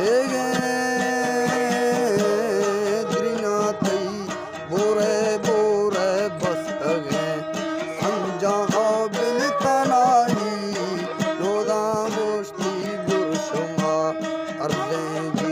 हेगे द्रिना थई बोरे बोरे बस्तगे संजा बिन तनाही लोदा गोष्ठी गुरशुमा अर्जे जी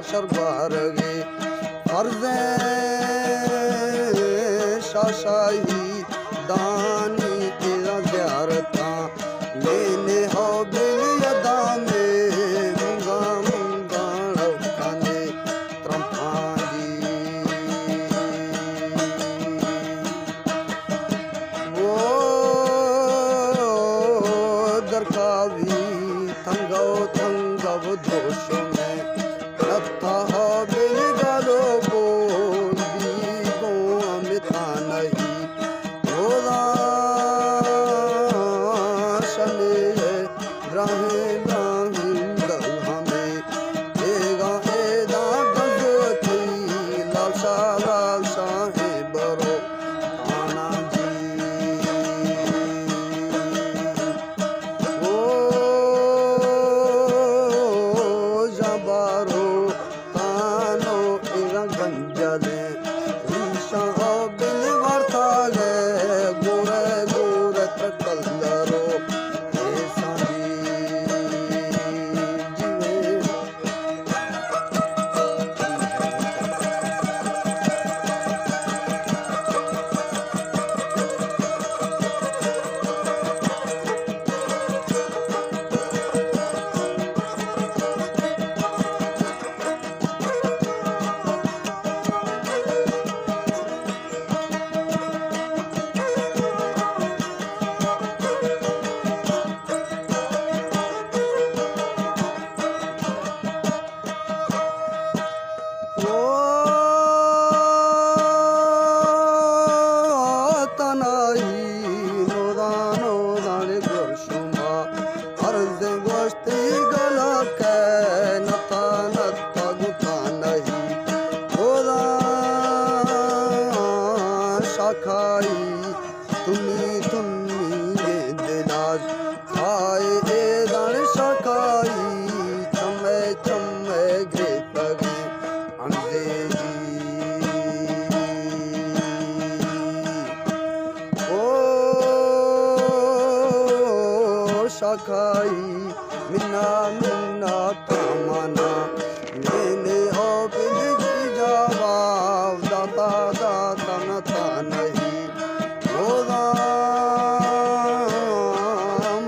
सरबारगे अर्ज़े शाशाही दानी तेरा ज़ियारता लेने हो बिल यदा में मुंगा मुंगा लौकाने त्रम्पाजी वो दरकावी थंगो थंगव दोषों में रत्ता हो बिल गालो बोल दी गो अमिता नहीं रोदा शने राहे राहिम दल हमें एगा एदा गजती लालसा है बरो आना जी ओ जबारो गंजले ईशा बिल वर्ताले गोरे गोरे कलरो ऐसा जीवे खाई तुमी तुमी ये दिलाज खाए ए दान शकाई चमे चमे ग्रे पगे अंधेरी ओ शकाई मिन्ना मिन्ना तामना मैंने हो बिल जवाब दाता दाता नता नहीं रोदा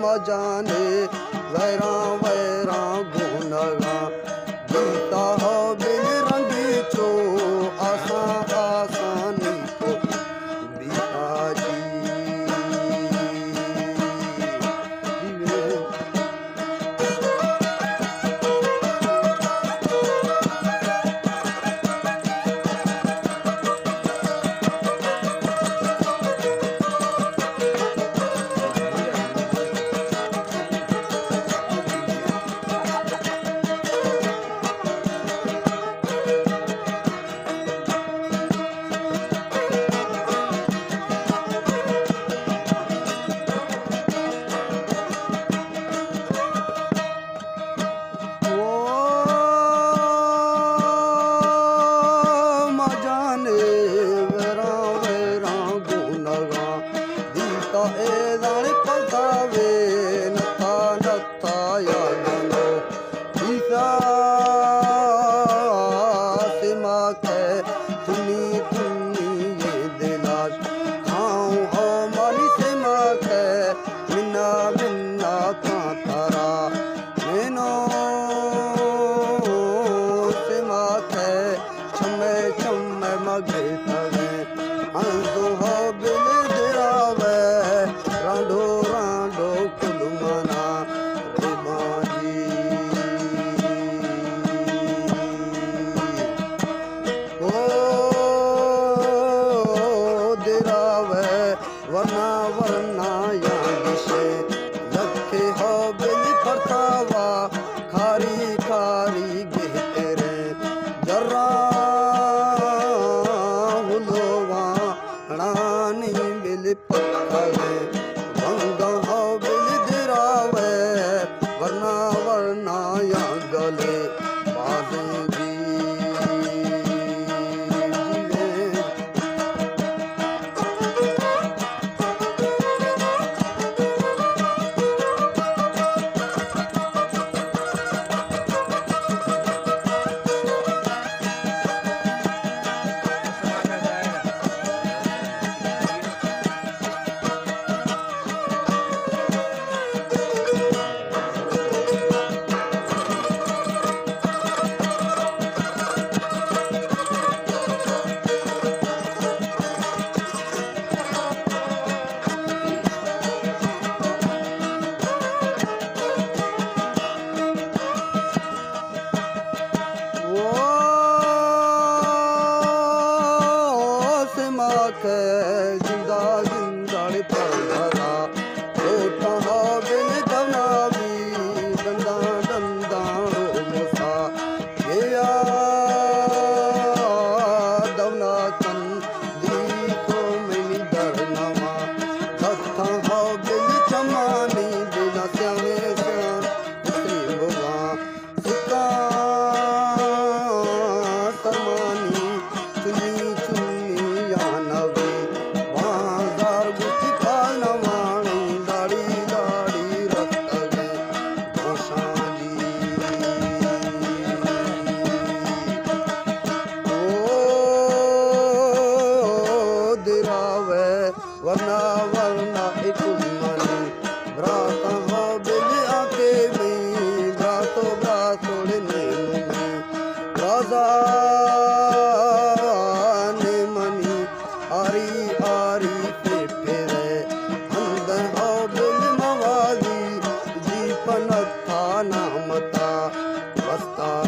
मजाने वैरा वैरा गुनगा गीता हो बिल रंगी चो आसा आसानी को बीता जी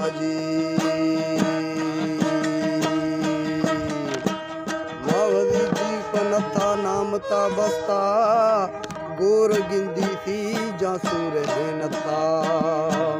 जी मावली जी पनथा नामता बसता गोर गिंदी थी जासूर है नता